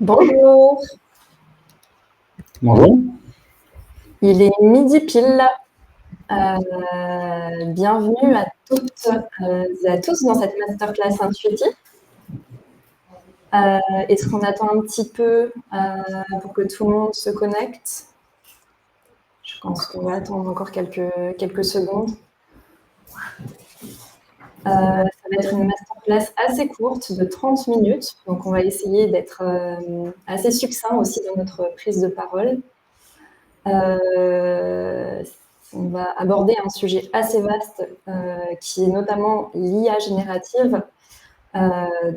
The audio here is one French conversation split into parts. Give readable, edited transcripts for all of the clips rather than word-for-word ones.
Bonjour, Bonjour. il est midi pile. Bienvenue à toutes et à tous dans cette masterclass intuitive. Est-ce qu'on attend un petit peu pour que tout le monde se connecte? Je pense qu'on va attendre encore quelques secondes. Ça va être une masterclass assez courte de 30 minutes, donc on va essayer d'être assez succinct aussi dans notre prise de parole. On va aborder un sujet assez vaste qui est notamment l'IA générative.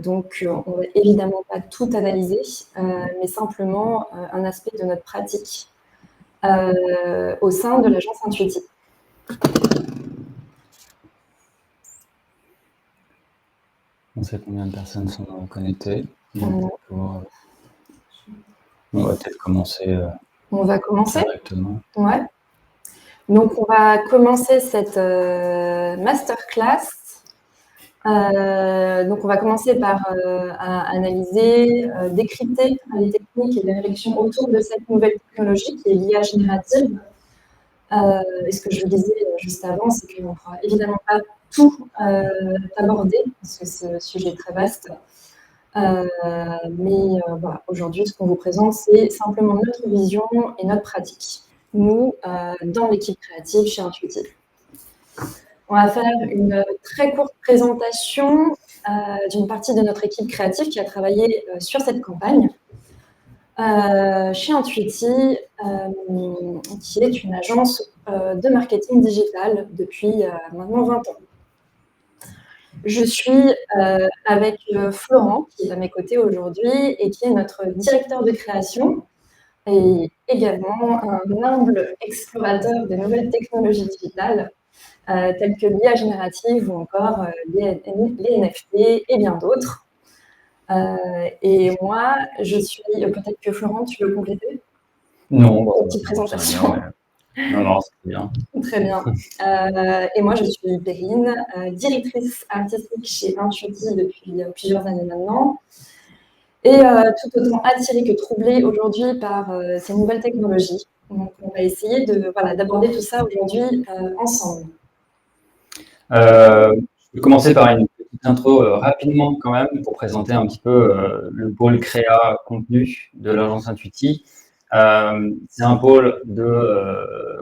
Donc, on va évidemment pas tout analyser, mais simplement un aspect de notre pratique au sein de l'agence intuitive. On sait combien de personnes sont connectées. On va peut-être commencer on va commencer. directement. Ouais. Donc, on va commencer cette masterclass. Donc, on va commencer par à analyser, décrypter les techniques et les réflexions autour de cette nouvelle technologie qui est l'IA générative. Et ce que je vous disais juste avant, c'est qu'on ne pourra évidemment pas tout aborder, parce que ce sujet est très vaste. Mais voilà, aujourd'hui, ce qu'on vous présente, c'est simplement notre vision et notre pratique, nous, dans l'équipe créative chez Intuitive. On va faire une très courte présentation d'une partie de notre équipe créative qui a travaillé sur cette campagne. Chez Intuitive, qui est une agence de marketing digital depuis maintenant 20 ans. Je suis avec Florent, qui est à mes côtés aujourd'hui et qui est notre directeur de création et également un humble explorateur des nouvelles technologies digitales telles que l'IA générative ou encore les NFT et bien d'autres. Et moi, je suis... Peut-être que Florent, tu veux compléter? Non, petite présentation. Non, c'est bien. Très bien. Et moi, je suis Perrine, directrice artistique chez Intuitive depuis plusieurs années maintenant. Et tout autant attirée que troublée aujourd'hui par ces nouvelles technologies. Donc, on va essayer d'aborder tout ça aujourd'hui ensemble. Je vais commencer par une petite intro rapidement quand même pour présenter un petit peu le pôle créa contenu de l'agence Intuitive. C'est un pôle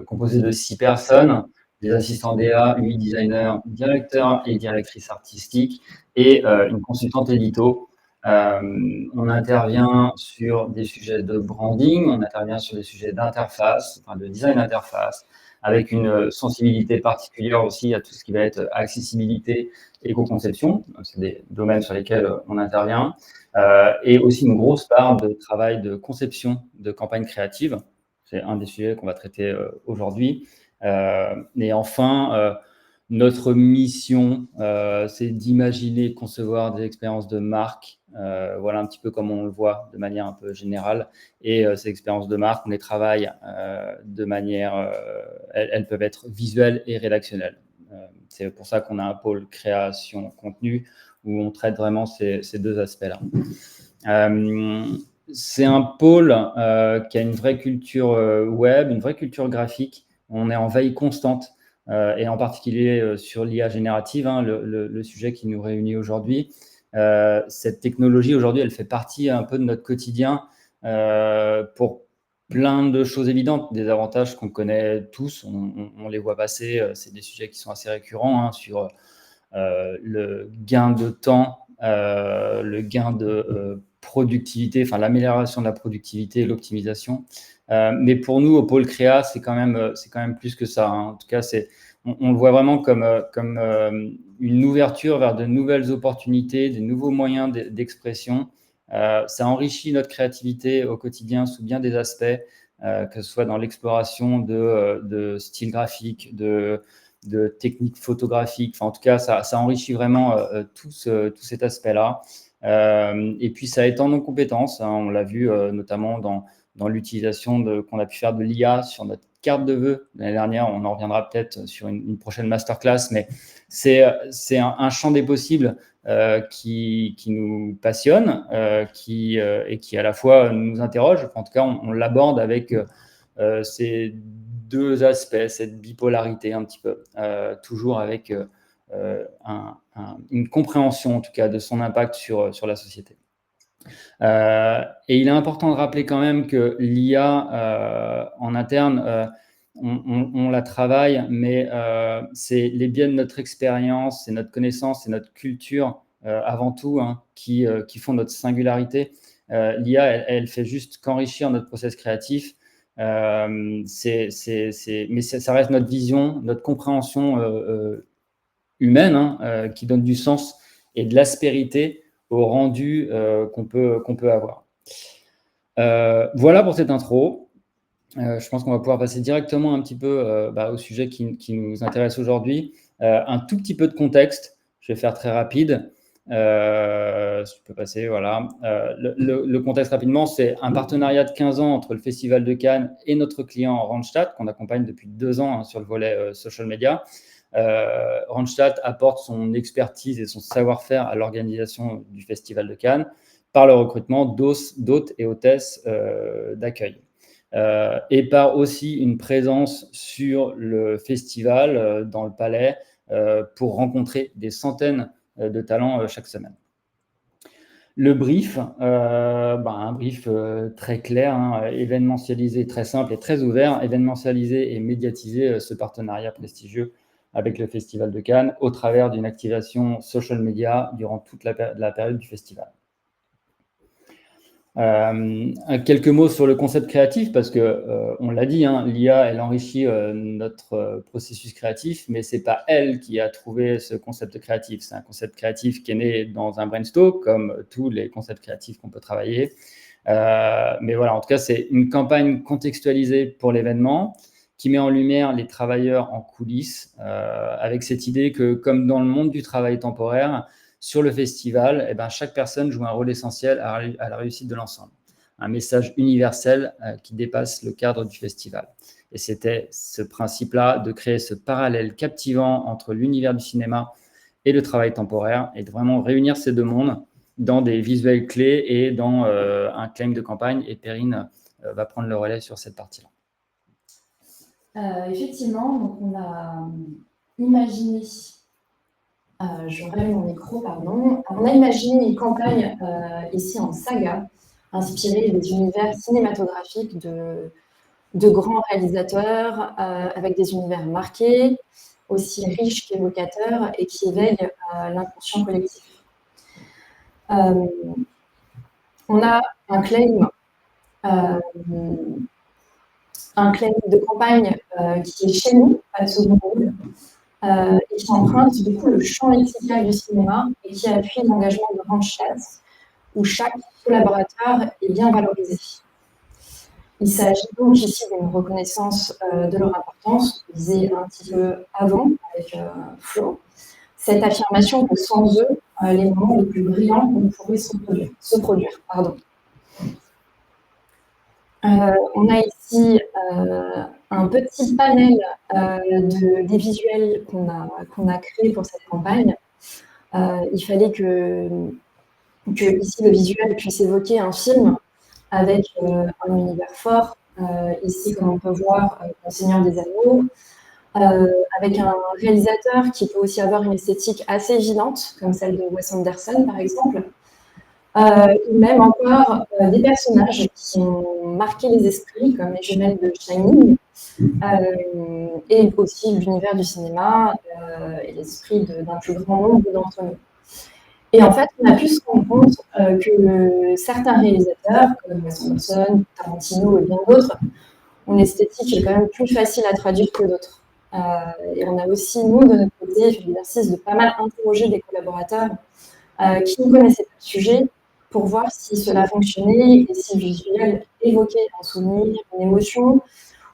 composé de 6 personnes, des assistants DA, 8 designers, directeurs et directrices artistiques et une consultante édito. On intervient sur des sujets de branding, on intervient sur des sujets d'interface, enfin de design d'interface, avec une sensibilité particulière aussi à tout ce qui va être accessibilité, éco-conception. C'est des domaines sur lesquels on intervient. Et aussi une grosse part de travail de conception de campagnes créatives. C'est un des sujets qu'on va traiter aujourd'hui. Et enfin, notre mission, c'est d'imaginer, concevoir des expériences de marque. Voilà un petit peu comme on le voit de manière un peu générale. Et ces expériences de marque, on les travaille de manière... elles peuvent être visuelles et rédactionnelles. C'est pour ça qu'on a un pôle création contenu où on traite vraiment ces deux aspects-là. C'est un pôle qui a une vraie culture web, une vraie culture graphique. On est en veille constante. Et en particulier sur l'IA générative, hein, le sujet qui nous réunit aujourd'hui. Cette technologie, aujourd'hui, elle fait partie un peu de notre quotidien pour plein de choses évidentes, des avantages qu'on connaît tous, on les voit passer, c'est des sujets qui sont assez récurrents, hein, sur le gain de temps, le gain de productivité, enfin l'amélioration de la productivité et l'optimisation. Mais pour nous, au pôle créa, c'est quand même plus que ça, hein. En tout cas, on le voit vraiment comme une ouverture vers de nouvelles opportunités, des nouveaux moyens d'expression. Ça enrichit notre créativité au quotidien sous bien des aspects, que ce soit dans l'exploration de styles graphiques, de techniques photographiques. Enfin, en tout cas, ça enrichit vraiment tout cet aspect-là. Et puis, ça étend nos compétences, hein. On l'a vu notamment dans l'utilisation qu'on a pu faire de l'IA sur notre carte de vœux l'année dernière. On en reviendra peut-être sur une prochaine masterclass, mais c'est un champ des possibles qui nous passionne et qui à la fois nous interroge. En tout cas, on l'aborde avec ces deux aspects, cette bipolarité un petit peu, toujours avec une compréhension en tout cas de son impact sur la société. Et il est important de rappeler quand même que l'IA en interne, on la travaille, mais c'est les biais de notre expérience, c'est notre connaissance, c'est notre culture avant tout qui font notre singularité. L'IA, elle fait juste qu'enrichir notre process créatif. Mais ça reste notre vision, notre compréhension humaine qui donne du sens et de l'aspérité au rendu qu'on peut avoir. Voilà pour cette intro. Je pense qu'on va pouvoir passer directement un petit peu au sujet qui nous intéresse aujourd'hui. Un tout petit peu de contexte, je vais faire très rapide. Je peux passer, voilà. Le contexte rapidement, c'est un partenariat de 15 ans entre le Festival de Cannes et notre client Randstad, qu'on accompagne depuis 2 ans sur le volet social media. Randstad apporte son expertise et son savoir-faire à l'organisation du Festival de Cannes par le recrutement d'hôtes et hôtesses d'accueil. Et par aussi une présence sur le festival, dans le palais, pour rencontrer des centaines de talents chaque semaine. Le brief, un brief très clair, événementialisé, très simple et très ouvert, événementialisé et médiatisé ce partenariat prestigieux avec le Festival de Cannes au travers d'une activation social media durant toute la période du festival. Quelques mots sur le concept créatif, parce que on l'a dit, l'IA, elle enrichit notre processus créatif, mais c'est pas elle qui a trouvé ce concept créatif. C'est un concept créatif qui est né dans un brainstorm, comme tous les concepts créatifs qu'on peut travailler. Mais voilà, en tout cas, c'est une campagne contextualisée pour l'événement qui met en lumière les travailleurs en coulisses, avec cette idée que, comme dans le monde du travail temporaire, sur le festival, chaque personne joue un rôle essentiel à la réussite de l'ensemble. Un message universel qui dépasse le cadre du festival. Et c'était ce principe-là de créer ce parallèle captivant entre l'univers du cinéma et le travail temporaire et de vraiment réunir ces deux mondes dans des visuels clés et dans un claim de campagne. Et Perrine va prendre le relais sur cette partie-là. Effectivement, donc on a imaginé... je remets mon micro, pardon. On a imaginé une campagne ici en saga, inspirée des univers cinématographiques de grands réalisateurs, avec des univers marqués, aussi riches qu'évocateurs et qui éveillent l'inconscient collectif. On a un claim de campagne qui est chez nous, à Second Rôle, et qui emprunte du coup le champ lexical du cinéma et qui appuie l'engagement de Randstad, où chaque collaborateur est bien valorisé. Il s'agit donc ici d'une reconnaissance de leur importance, on disait un petit peu avant avec Flo, cette affirmation que sans eux, les moments les plus brillants ne pourraient se produire. On a ici un petit panel des visuels qu'on a créés pour cette campagne. Il fallait que ici le visuel puisse évoquer un film avec un univers fort. Ici, comme on peut voir, Le Seigneur des Anneaux, avec un réalisateur qui peut aussi avoir une esthétique assez évidente, comme celle de Wes Anderson, par exemple. Ou même encore des personnages qui ont marqué les esprits, comme les jumelles de Shining, et aussi l'univers du cinéma et l'esprit d'un plus grand nombre d'entre nous. Et en fait, on a pu se rendre compte que certains réalisateurs, comme Wes Anderson, Tarantino et bien d'autres, ont une esthétique qui est quand même plus facile à traduire que d'autres. Et on a aussi, nous, de notre côté, fait l'exercice de pas mal interroger des collaborateurs qui ne connaissaient pas le sujet, pour voir si cela fonctionnait et si le visuel évoquait un souvenir, une émotion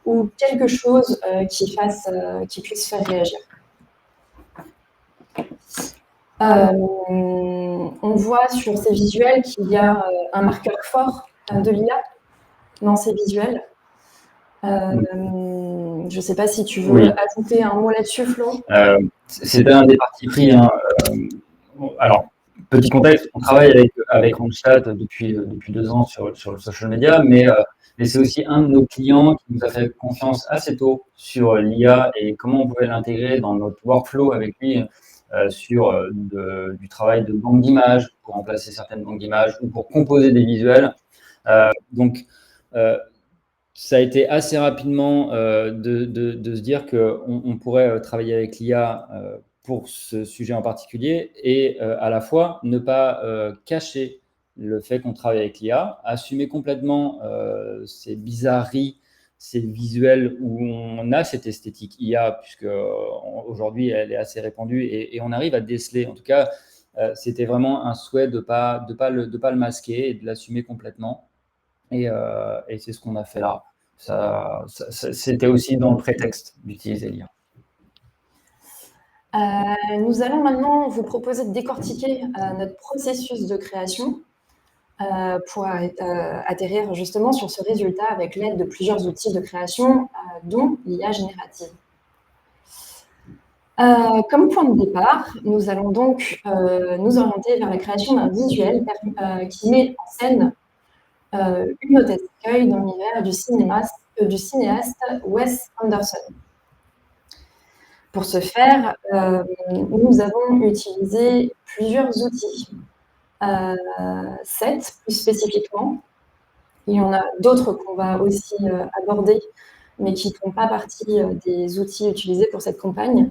ou quelque chose qui puisse faire réagir. On voit sur ces visuels qu'il y a un marqueur fort de l'IA dans ces visuels. Je ne sais pas si tu veux ajouter un mot là-dessus, Flo. C'était un des partis pris. Alors, petit contexte, on travaille avec Randstad depuis 2 ans sur le social media, mais c'est aussi un de nos clients qui nous a fait confiance assez tôt sur l'IA et comment on pouvait l'intégrer dans notre workflow avec lui sur du travail de banque d'images, pour remplacer certaines banques d'images ou pour composer des visuels. Donc, ça a été assez rapidement de se dire qu'on pourrait travailler avec l'IA pour ce sujet en particulier et à la fois ne pas cacher le fait qu'on travaille avec l'IA, assumer complètement ces bizarreries, ces visuels où on a cette esthétique IA, puisque aujourd'hui elle est assez répandue et on arrive à déceler. En tout cas, c'était vraiment un souhait de pas le masquer et de l'assumer complètement. Et c'est ce qu'on a fait là. C'était aussi dans le prétexte d'utiliser l'IA. Nous allons maintenant vous proposer de décortiquer notre processus de création pour atterrir justement sur ce résultat avec l'aide de plusieurs outils de création, dont l'IA générative. Comme point de départ, nous allons donc nous orienter vers la création d'un visuel qui met en scène une hôtesse d'accueil dans l'univers du cinéaste Wes Anderson. Pour ce faire, nous avons utilisé plusieurs outils, 7 plus spécifiquement. Il y en a d'autres qu'on va aussi aborder, mais qui ne font pas partie des outils utilisés pour cette campagne.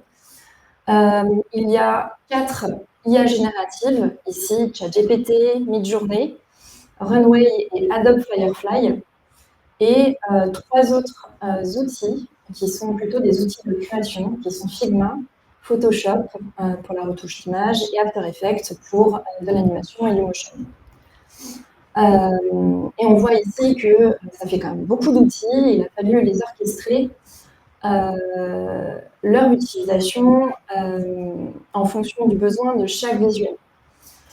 Il y a 4 IA génératives, ici ChatGPT, Midjourney, Runway et Adobe Firefly, et 3 autres outils qui sont plutôt des outils de création, qui sont Figma, Photoshop pour la retouche d'image et After Effects pour de l'animation et du motion. Et on voit ici que ça fait quand même beaucoup d'outils, il a fallu les orchestrer, leur utilisation en fonction du besoin de chaque visuel.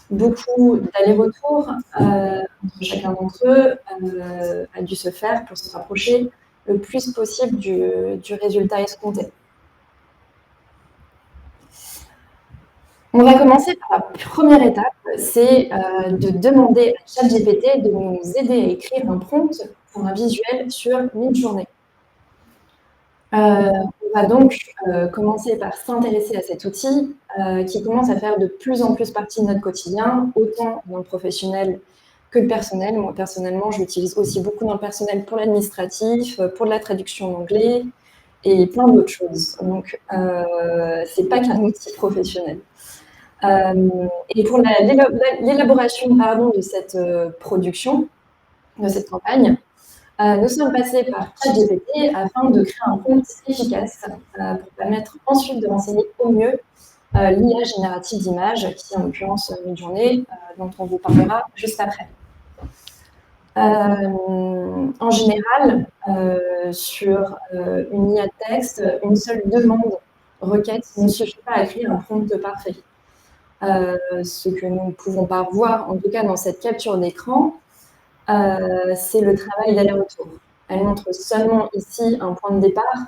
Beaucoup d'allers-retours entre chacun d'entre eux a dû se faire pour se rapprocher le plus possible du résultat escompté. On va commencer par la première étape, c'est de demander à ChatGPT de nous aider à écrire un prompt pour un visuel sur Midjourney. On va donc commencer par s'intéresser à cet outil qui commence à faire de plus en plus partie de notre quotidien, autant dans le professionnel que le personnel. Moi, personnellement, je l'utilise aussi beaucoup dans le personnel pour l'administratif, pour de la traduction en anglais et plein d'autres choses. Donc, c'est pas qu'un outil professionnel. Et pour l'élaboration de cette production, de cette campagne, nous sommes passés par ChatGPT afin de créer un prompt efficace pour permettre ensuite de renseigner au mieux l'IA générative d'images, qui en l'occurrence Midjourney, dont on vous parlera juste après. En général, sur une IA de texte, une seule demande requête ne suffit pas à écrire un prompt parfait. Ce que nous ne pouvons pas voir, en tout cas dans cette capture d'écran, c'est le travail d'aller-retour. Elle montre seulement ici un point de départ,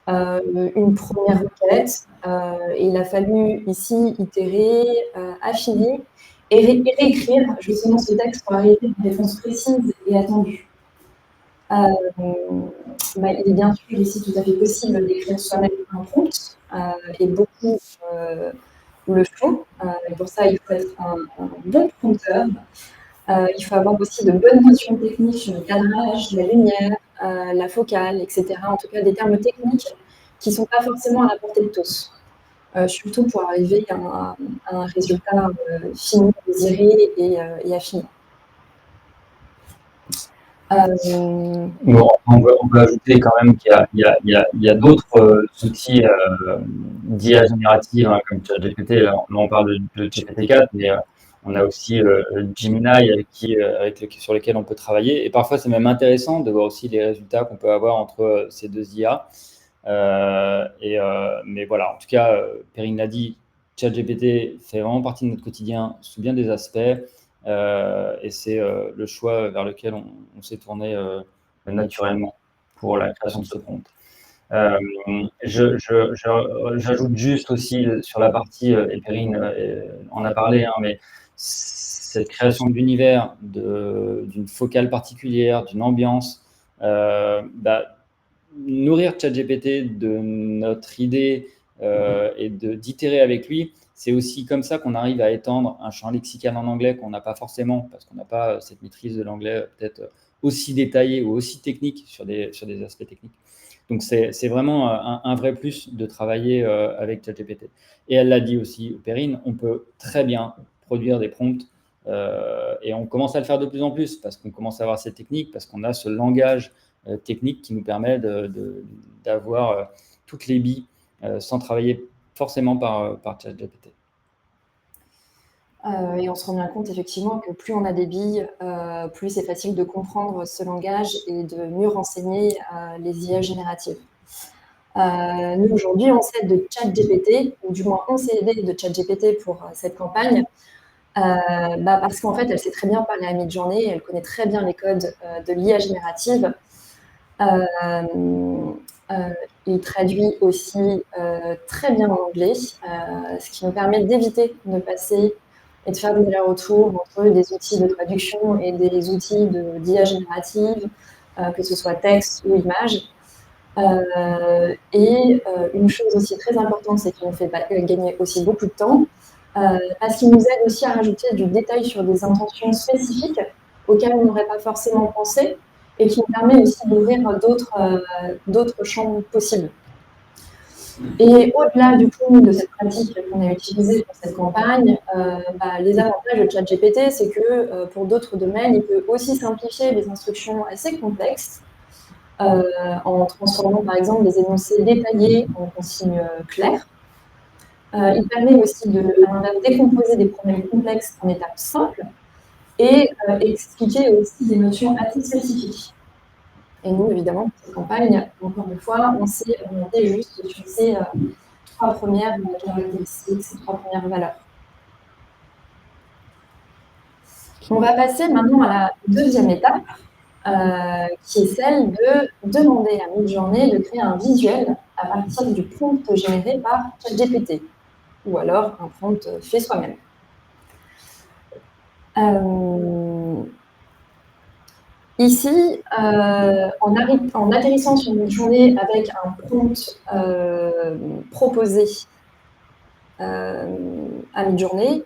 une première requête, et il a fallu ici itérer, affiner et réécrire justement ce texte pour arriver à une réponse précise et attendue. Il est bien sûr ici tout à fait possible d'écrire soi-même un prompt, et beaucoup le font. Et pour ça, il faut être un bon prompteur. Il faut avoir aussi de bonnes notions techniques sur le cadrage, la lumière, la focale, etc. En tout cas, des termes techniques qui ne sont pas forcément à la portée de tous, surtout pour arriver à un résultat fini, désiré et affiné. Bon, on peut ajouter quand même qu'il y a d'autres outils d'IA générative, hein, comme ChatGPT. Là, on parle de GPT-4, mais on a aussi Gemini sur lesquels on peut travailler. Et parfois, c'est même intéressant de voir aussi les résultats qu'on peut avoir entre ces deux IA. Mais voilà, en tout cas, Perrine l'a dit, ChatGPT fait vraiment partie de notre quotidien sous bien des aspects. Et c'est le choix vers lequel on s'est tourné naturellement pour la création de ce prompt. J'ajoute juste aussi sur la partie, et Perrine en a parlé, hein, mais cette création d'univers, d'une focale particulière, d'une ambiance, nourrir ChatGPT de notre idée et d'itérer avec lui, c'est aussi comme ça qu'on arrive à étendre un champ lexical en anglais qu'on n'a pas forcément, parce qu'on n'a pas cette maîtrise de l'anglais peut-être aussi détaillée ou aussi technique sur des aspects techniques. Donc, c'est vraiment un vrai plus de travailler avec ChatGPT. Et elle l'a dit aussi, Perrine, on peut très bien produire des prompts et on commence à le faire de plus en plus parce qu'on commence à avoir cette technique, parce qu'on a ce langage technique qui nous permet d'avoir toutes les billes sans travailler forcément par ChatGPT. Et on se rend bien compte effectivement que plus on a des billes, plus c'est facile de comprendre ce langage et de mieux renseigner les IA génératives. Nous, aujourd'hui, on s'aide de ChatGPT, ou du moins on s'est aidé de ChatGPT pour cette campagne, parce qu'en fait, elle sait très bien parler à Midjourney, elle connaît très bien les codes de l'IA générative. Il traduit aussi très bien en anglais, ce qui nous permet d'éviter de passer et de faire des allers-retours entre des outils de traduction et des outils d'IA générative, que ce soit texte ou image. Une chose aussi très importante, c'est qu'il nous fait gagner aussi beaucoup de temps, parce qu'il nous aide aussi à rajouter du détail sur des intentions spécifiques auxquelles on n'aurait pas forcément pensé, et qui nous permet aussi d'ouvrir d'autres champs possibles. Et au-delà du coup de cette pratique qu'on a utilisée pour cette campagne, les avantages de ChatGPT, c'est que pour d'autres domaines, il peut aussi simplifier des instructions assez complexes en transformant par exemple des énoncés détaillés en consignes claires. Il permet aussi de décomposer des problèmes complexes en étapes simples et expliquer aussi des notions assez spécifiques. Et nous, évidemment, pour cette campagne, encore une fois, on s'est orienté juste sur ces trois premières caractéristiques, ces trois premières valeurs. On va passer maintenant à la deuxième étape, qui est celle de demander à Midjourney de créer un visuel à partir du prompt généré par ChatGPT, ou alors un prompt fait soi-même. Ici, en atterrissant sur Midjourney avec un prompt proposé à Midjourney,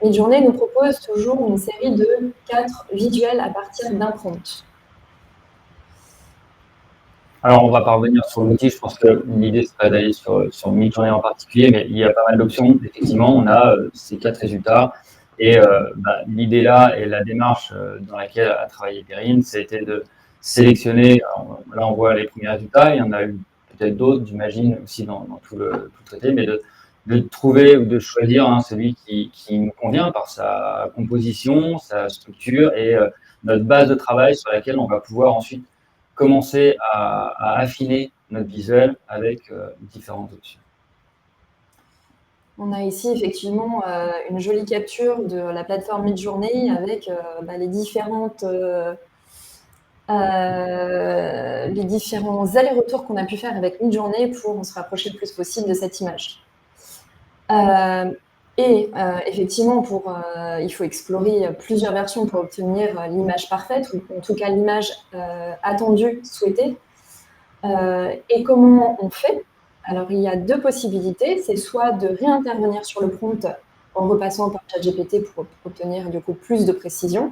Midjourney nous propose toujours une série de 4 visuels à partir d'un prompt. Alors, on va pas revenir sur l'outil. Je pense que l'idée, c'est pas d'aller sur Midjourney en particulier, mais il y a pas mal d'options. Effectivement, on a ces 4 résultats. Et l'idée là et la démarche dans laquelle a travaillé Perrine, c'était de sélectionner. Alors, là, on voit les premiers résultats. Il y en a eu peut-être d'autres, j'imagine, aussi dans tout le traité, mais de trouver ou de choisir celui qui nous convient par sa composition, sa structure et notre base de travail sur laquelle on va pouvoir ensuite commencer à affiner notre visuel avec différentes options. On a ici effectivement une jolie capture de la plateforme Midjourney avec les différents allers-retours qu'on a pu faire avec Midjourney pour se rapprocher le plus possible de cette image. Effectivement, il faut explorer plusieurs versions pour obtenir l'image parfaite, ou en tout cas l'image attendue, souhaitée. Et comment on fait? Alors, il y a 2 possibilités. C'est soit de réintervenir sur le prompt en repassant par ChatGPT pour obtenir du coup plus de précision,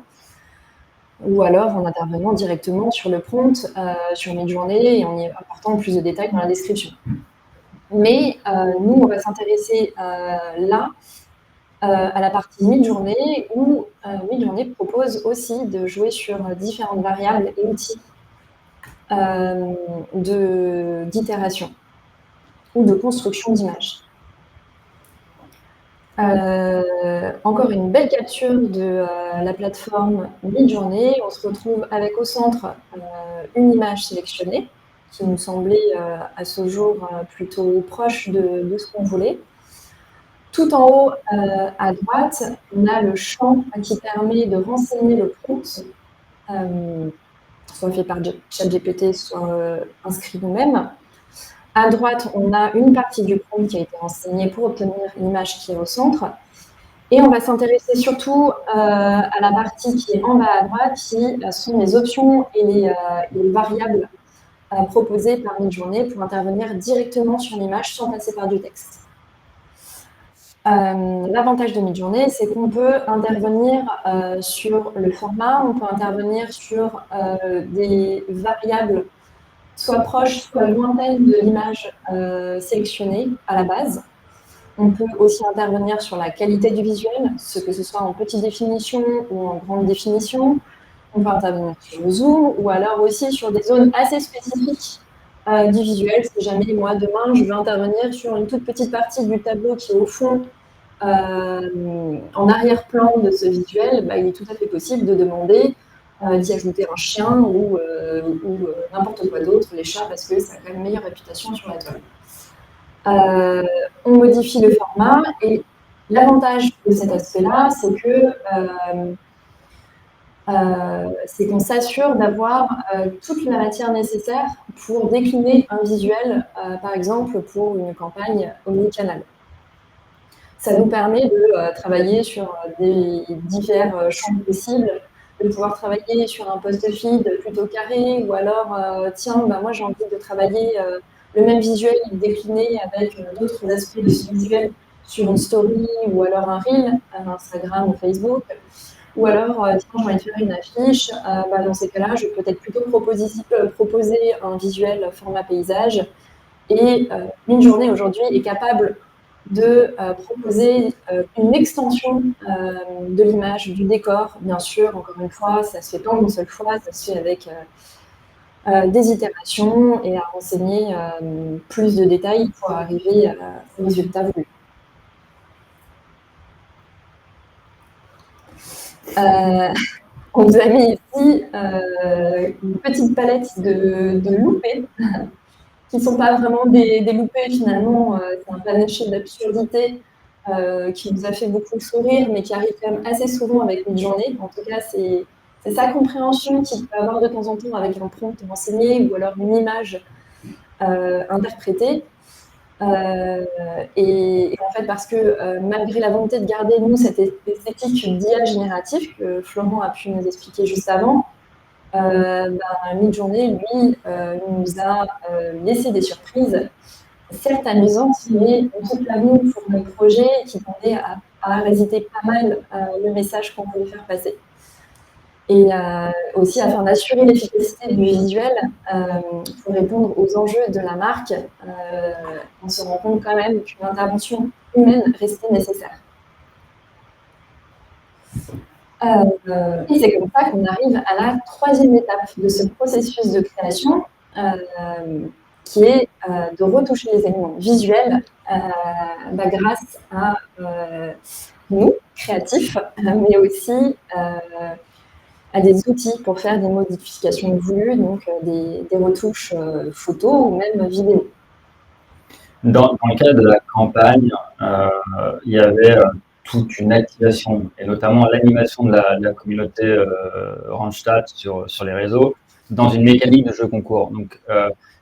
ou alors en intervenant directement sur le prompt sur Midjourney et en y apportant plus de détails dans la description. Mais nous, on va s'intéresser là à la partie Midjourney, où Midjourney propose aussi de jouer sur différentes variables et outils d'itération ou de construction d'images. Encore une belle capture de la plateforme Midjourney. On se retrouve avec au centre une image sélectionnée qui nous semblait à ce jour plutôt proche de ce qu'on voulait. Tout en haut à droite, on a le champ qui permet de renseigner le prompt, soit fait par ChatGPT, soit inscrit nous-mêmes. À droite, on a une partie du prompt qui a été renseignée pour obtenir l'image qui est au centre. Et on va s'intéresser surtout à la partie qui est en bas à droite, qui sont les options et les variables proposées par Midjourney pour intervenir directement sur l'image sans passer par du texte. L'avantage de Midjourney, c'est qu'on peut intervenir sur le format, on peut intervenir sur des variables soit proches, soit lointaines de l'image sélectionnée à la base. On peut aussi intervenir sur la qualité du visuel, que ce soit en petite définition ou en grande définition. On peut intervenir sur le zoom ou alors aussi sur des zones assez spécifiques du visuel. Si jamais, moi, demain, je veux intervenir sur une toute petite partie du tableau qui est au fond, en arrière-plan de ce visuel, il est tout à fait possible de demander d'y ajouter un chien ou n'importe quoi d'autre, les chats, parce que ça a quand même une meilleure réputation sur la toile. On modifie le format et l'avantage de cet aspect-là, c'est qu'on s'assure d'avoir toute la matière nécessaire pour décliner un visuel, par exemple pour une campagne omnicanal. Ça nous permet de travailler sur des divers champs possibles, de pouvoir travailler sur un post feed plutôt carré, ou alors, tiens, moi j'ai envie de travailler le même visuel décliné avec d'autres aspects de ce visuel sur une story, ou alors un reel, Instagram ou Facebook, ou alors, tiens, j'ai envie de faire une affiche, dans ces cas-là, je vais peut-être plutôt proposer un visuel format paysage, et Midjourney aujourd'hui est capable de proposer une extension de l'image, du décor, bien sûr, encore une fois, ça se fait pas en une seule fois, ça se fait avec des itérations et à renseigner plus de détails pour arriver au résultat voulu. On vous a mis ici une petite palette de loupés qui ne sont pas vraiment des loupés finalement, c'est un panaché d'absurdité qui nous a fait beaucoup sourire, mais qui arrive quand même assez souvent avec Midjourney. En tout cas, c'est sa compréhension qu'il peut avoir de temps en temps avec un prompt renseigné ou alors une image interprétée. Et en fait, parce que malgré la volonté de garder, nous, cette esthétique d'IA générative que Florent a pu nous expliquer juste avant, Midjourney, lui, nous a laissé des surprises, certes amusantes, mais toute l'amour pour le projet qui tendait à résister pas mal le message qu'on voulait faire passer. Et aussi afin d'assurer l'efficacité du visuel pour répondre aux enjeux de la marque, on se rend compte quand même qu'une intervention humaine restait nécessaire. Et c'est comme ça qu'on arrive à la troisième étape de ce processus de création, qui est de retoucher les éléments visuels grâce à nous, créatifs, mais aussi à des outils pour faire des modifications voulues, donc des retouches photos ou même vidéo. Dans le cadre de la campagne, il y avait toute une activation, et notamment l'animation de la communauté Randstad sur les réseaux, dans une mécanique de jeu concours. Donc,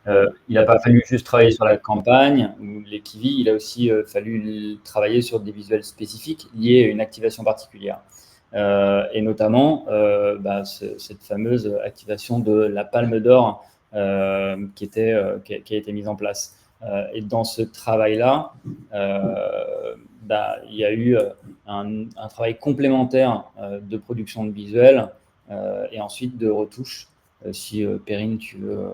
il n'a pas fallu juste travailler sur la campagne ou les Kiwi, il a aussi fallu travailler sur des visuels spécifiques liés à une activation particulière. Et notamment cette fameuse activation de la Palme d'Or qui a été mise en place. Et dans ce travail-là, il y a eu un travail complémentaire de production de visuels et ensuite de retouches. Si Perrine, tu veux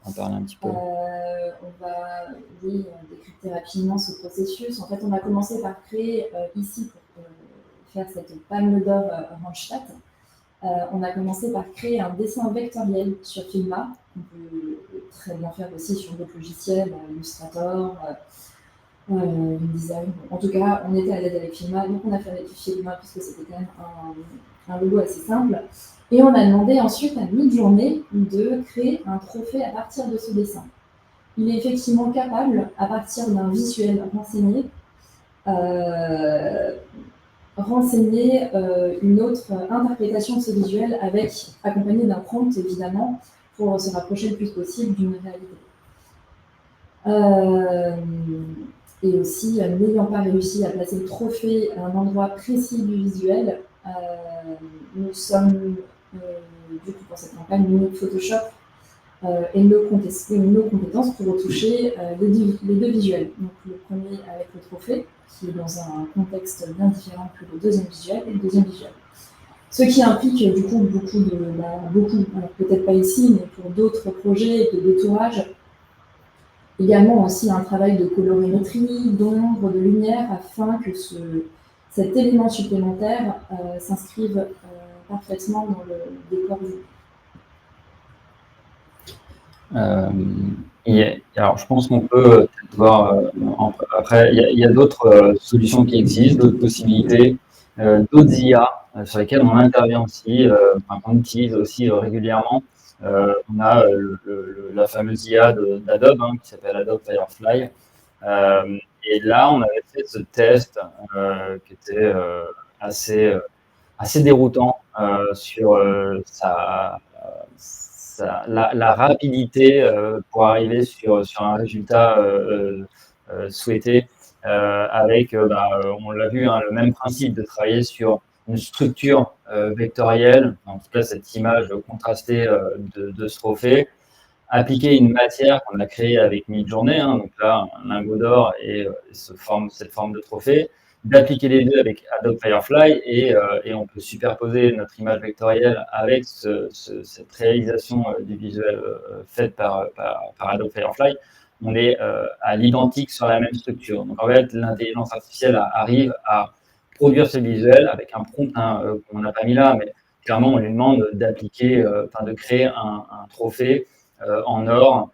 en parler un petit peu. On va décrypter rapidement ce processus. En fait, on a commencé par créer ici, pour faire cette Palme d'Or Randstad, on a commencé par créer un dessin vectoriel sur Figma. On peut très bien faire aussi sur d'autres logiciels, Illustrator, InDesign. En tout cas, on était à l'aise avec Figma, donc on a fait avec Figma puisque c'était quand même un logo assez simple. Et on a demandé ensuite à Midjourney de créer un trophée à partir de ce dessin. Il est effectivement capable, à partir d'un visuel renseigner une autre interprétation de ce visuel accompagné d'un prompt évidemment pour se rapprocher le plus possible d'une réalité. Et aussi, n'ayant pas réussi à placer le trophée à un endroit précis du visuel, nous sommes, du coup, pour cette campagne, munis de Photoshop et nos compétences pour retoucher les deux visuels. Donc, le premier avec le trophée, qui est dans un contexte bien différent que le deuxième visuel, et le deuxième visuel. Ce qui implique du coup beaucoup, alors peut-être pas ici, mais pour d'autres projets de détourage, également aussi un travail de colorimétrie, d'ombre, de lumière, afin que cet élément supplémentaire s'inscrive parfaitement dans le décor vu. Alors, je pense qu'on peut voir, après, il y a d'autres solutions qui existent, d'autres possibilités, d'autres IA sur lesquelles on intervient aussi, qu'on utilise aussi régulièrement. On a la fameuse IA d'Adobe, qui s'appelle Adobe Firefly. Et là, on avait fait ce test qui était assez déroutant sur la rapidité pour arriver sur un résultat souhaité avec, on l'a vu, le même principe de travailler sur une structure vectorielle, en tout cas cette image contrastée de ce trophée, appliquer une matière qu'on a créée avec Midjourney, donc là, un lingot d'or et cette forme de trophée, d'appliquer les deux avec Adobe Firefly et on peut superposer notre image vectorielle avec cette réalisation du visuel faite par Adobe Firefly. On est à l'identique sur la même structure. Donc en fait, l'intelligence artificielle arrive à produire ce visuel avec un prompt qu'on n'a pas mis là, mais clairement on lui demande d'appliquer, de créer un trophée en or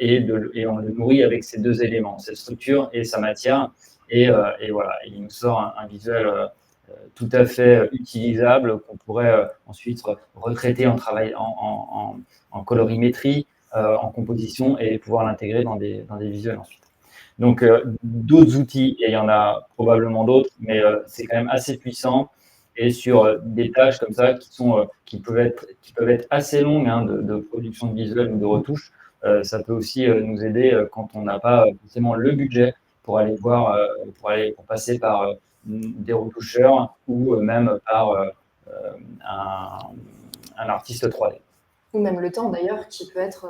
et on le nourrit avec ces deux éléments, cette structure et sa matière. Et voilà, il nous sort un visuel tout à fait utilisable qu'on pourrait ensuite retraiter en colorimétrie, en composition et pouvoir l'intégrer dans des visuels ensuite. Donc, d'autres outils, et il y en a probablement d'autres, mais c'est quand même assez puissant. Et sur des tâches comme ça qui peuvent être assez longues de production de visuel ou de retouche, ça peut aussi nous aider quand on n'a pas forcément le budget pour aller voir, pour passer par des retoucheurs ou même par un artiste 3D. Ou même le temps d'ailleurs, qui peut être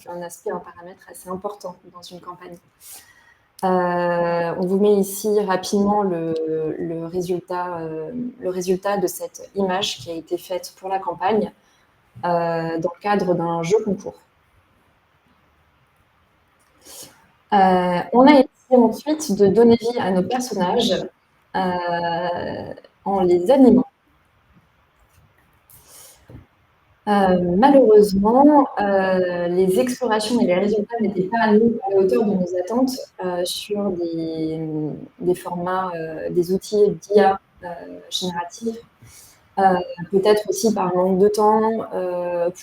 un aspect, un paramètre assez important dans une campagne. On vous met ici rapidement le résultat de cette image qui a été faite pour la campagne dans le cadre d'un jeu concours. On a essayé ensuite de donner vie à nos personnages en les animant. Malheureusement, les explorations et les résultats n'étaient pas à la hauteur de nos attentes sur des formats, des outils d'IA génératifs. Peut-être aussi par manque de temps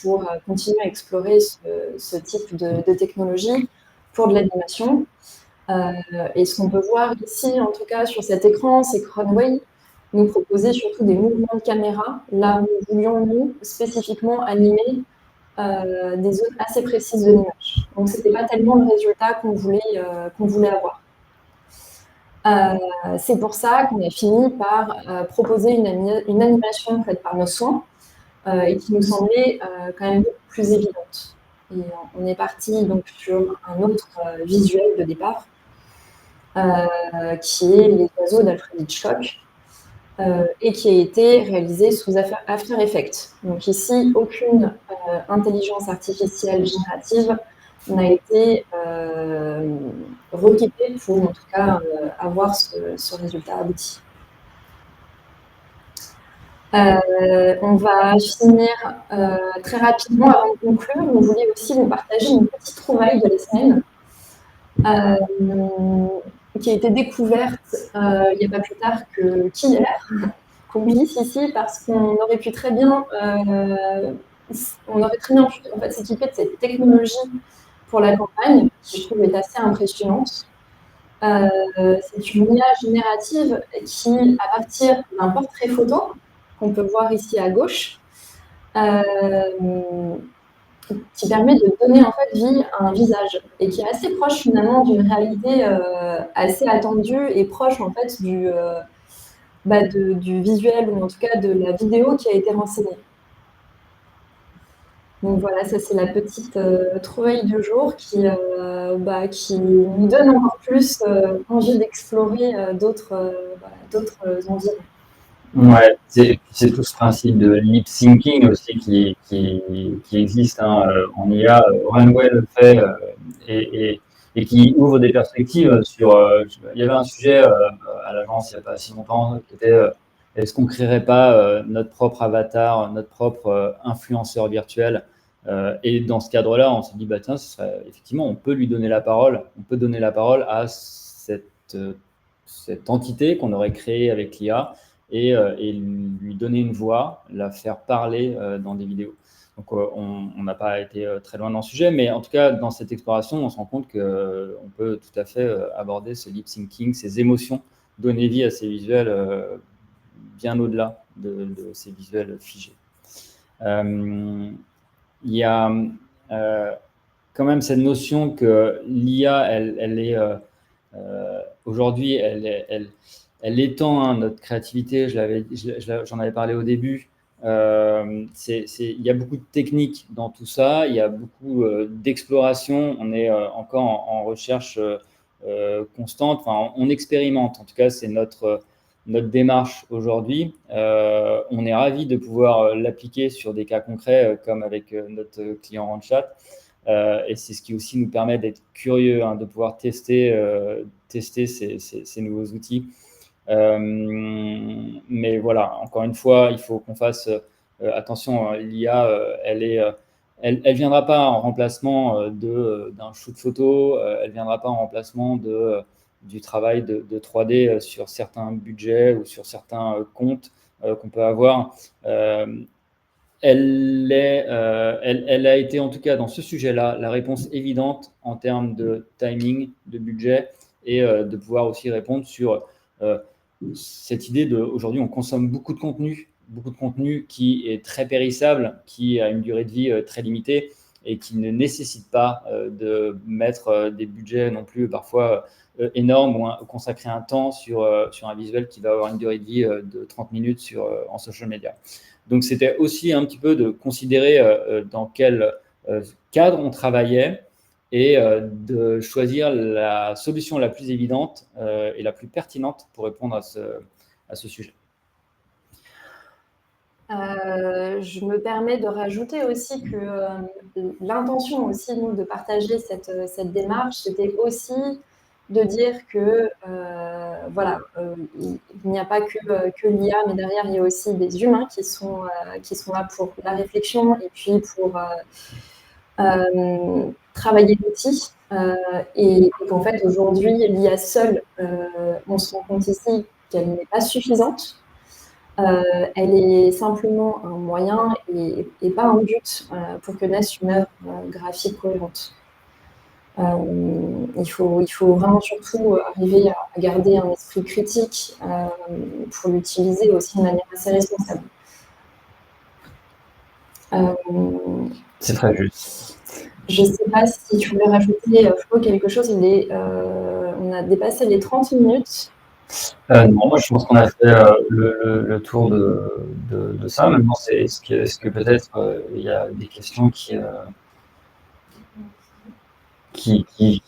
pour continuer à explorer ce type de technologie pour de l'animation. Et ce qu'on peut voir ici, en tout cas sur cet écran, c'est que Runway nous proposait surtout des mouvements de caméra, là où nous voulions, nous, spécifiquement animer des zones assez précises de l'image. Donc, ce n'était pas tellement le résultat qu'on voulait avoir. C'est pour ça qu'on a fini par proposer une animation faite par nos soins et qui nous semblait quand même beaucoup plus évidente. Et on est parti donc sur un autre visuel de départ, qui est les oiseaux d'Alfred Hitchcock, et qui a été réalisé sous After Effects. Donc ici, aucune intelligence artificielle générative n'a été requêtée pour, en tout cas, avoir ce résultat abouti. On va finir très rapidement avant de conclure. On voulait aussi vous partager une petite trouvaille de la semaine qui a été découverte il n'y a pas plus tard qu'hier, qu'on glisse ici parce qu'on aurait pu très bien, en fait, s'équiper de cette technologie pour la campagne, qui je trouve est assez impressionnante. C'est une IA générative qui, à partir d'un portrait photo, qu'on peut voir ici à gauche, qui permet de donner en fait vie à un visage et qui est assez proche finalement d'une réalité assez attendue et proche en fait du visuel ou en tout cas de la vidéo qui a été renseignée. Donc voilà, ça c'est la petite trouvaille du jour qui nous donne encore plus envie d'explorer d'autres environs. Ouais, c'est tout ce principe de lip syncing aussi qui existe en IA. Runway le fait et qui ouvre des perspectives sur. Il y avait un sujet à l'agence il n'y a pas si longtemps qui était est-ce qu'on ne créerait pas notre propre avatar, notre propre influenceur virtuel et dans ce cadre-là, on s'est dit, bah, tiens, effectivement, on peut lui donner la parole, on peut donner la parole à cette entité qu'on aurait créée avec l'IA et lui donner une voix, la faire parler dans des vidéos. Donc, on n'a pas été très loin dans le sujet, mais en tout cas, dans cette exploration, on se rend compte qu'on peut tout à fait aborder ce lip syncing, ces émotions, donner vie à ces visuels bien au-delà de ces visuels figés. Il y a quand même cette notion que l'IA, elle est aujourd'hui, elle étend notre créativité. J'en avais parlé au début. Il y a beaucoup de techniques dans tout ça. Il y a beaucoup d'exploration. On est encore en recherche constante. Enfin, on expérimente. En tout cas, c'est notre démarche aujourd'hui. On est ravi de pouvoir l'appliquer sur des cas concrets comme avec notre client Randchat. Et c'est ce qui aussi nous permet d'être curieux, de pouvoir tester ces nouveaux outils. Mais voilà, encore une fois, il faut qu'on fasse attention. L'IA, elle viendra pas en remplacement d'un shoot photo, elle viendra pas en remplacement du travail de 3D sur certains budgets ou sur certains comptes qu'on peut avoir. Elle a été en tout cas dans ce sujet-là la réponse évidente en termes de timing, de budget et de pouvoir aussi répondre sur cette idée d'aujourd'hui on consomme beaucoup de contenu qui est très périssable, qui a une durée de vie très limitée et qui ne nécessite pas de mettre des budgets non plus parfois énormes ou consacrer un temps sur un visuel qui va avoir une durée de vie de 30 minutes en social media. Donc, c'était aussi un petit peu de considérer dans quel cadre on travaillait et de choisir la solution la plus évidente et la plus pertinente pour répondre à ce sujet. Je me permets de rajouter aussi que l'intention aussi, nous, de partager cette démarche, c'était aussi de dire que il n'y a pas que l'IA, mais derrière, il y a aussi des humains qui sont là pour la réflexion et puis pour travailler l'outil. Et qu'en fait, aujourd'hui, l'IA seule, on se rend compte ici qu'elle n'est pas suffisante. Elle est simplement un moyen et pas un but pour que naisse une œuvre graphique cohérente. Il faut vraiment surtout arriver à garder un esprit critique pour l'utiliser aussi de manière assez responsable. C'est très juste. Je ne sais pas si tu voulais rajouter, Flo, quelque chose. On a dépassé les 30 minutes. Non, moi je pense qu'on a fait le tour de ça. Maintenant, est-ce que peut-être il y a des questions qui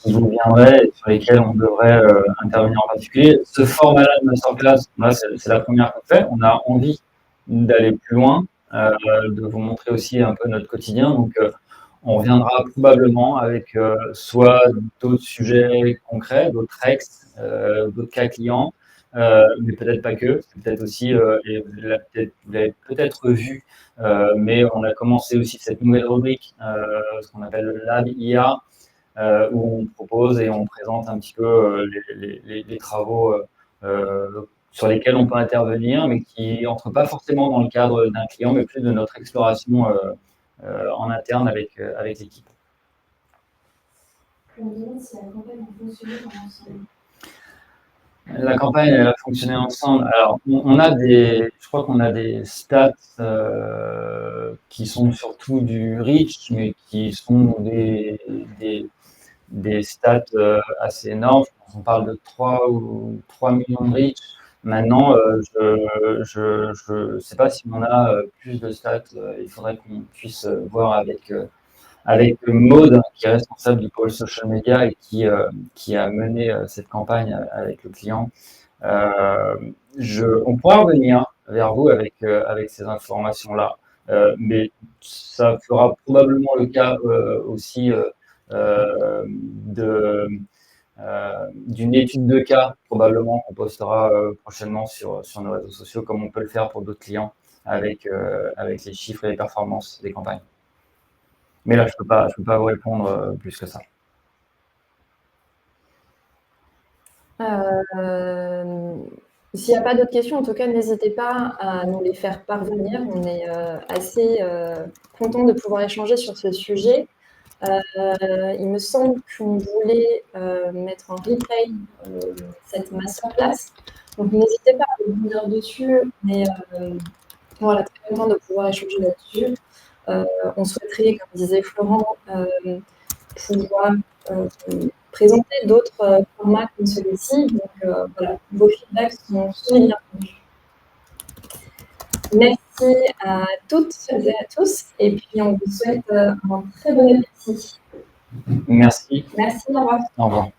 vous viendraient et sur lesquelles on devrait intervenir en particulier. Ce format-là de masterclass, c'est la première qu'on fait. On a envie d'aller plus loin, de vous montrer aussi un peu notre quotidien. Donc, on reviendra probablement avec soit d'autres sujets concrets, d'autres ex, d'autres cas clients, mais peut-être pas que. C'est peut-être aussi, et vous l'avez peut-être vu, mais on a commencé aussi cette nouvelle rubrique, ce qu'on appelle le Lab IA, où on propose et on présente un petit peu les travaux sur lesquels on peut intervenir, mais qui n'entrent pas forcément dans le cadre d'un client, mais plus de notre exploration en interne avec l'équipe. Je me demande si la campagne a fonctionné dans l'ensemble. La campagne, elle a fonctionné ensemble. Alors, je crois qu'on a des stats qui sont surtout du reach, mais qui sont des stats assez énormes. Je pense qu'on parle de 3 millions de reach. Maintenant, je sais pas si on a plus de stats. Il faudrait qu'on puisse voir avec Maud, qui est responsable du pôle social media et qui a mené cette campagne avec le client. On pourra revenir vers vous avec ces informations-là, mais ça fera probablement le cas aussi d'une étude de cas, probablement qu'on postera prochainement sur nos réseaux sociaux, comme on peut le faire pour d'autres clients avec les chiffres et les performances des campagnes. Mais là, je peux pas vous répondre plus que ça. S'il n'y a pas d'autres questions, en tout cas, n'hésitez pas à nous les faire parvenir. On est assez content de pouvoir échanger sur ce sujet. Il me semble qu'on voulait mettre en replay cette masterclass. Donc, n'hésitez pas à revenir dessus. Mais voilà, très content de pouvoir échanger là-dessus. On souhaiterait, comme disait Florent, pouvoir présenter d'autres formats comme celui-ci. Donc, voilà, vos feedbacks sont les bienvenus. Merci à toutes et à tous. Et puis, on vous souhaite un très bon appétit. Merci. Merci, au revoir. Au revoir.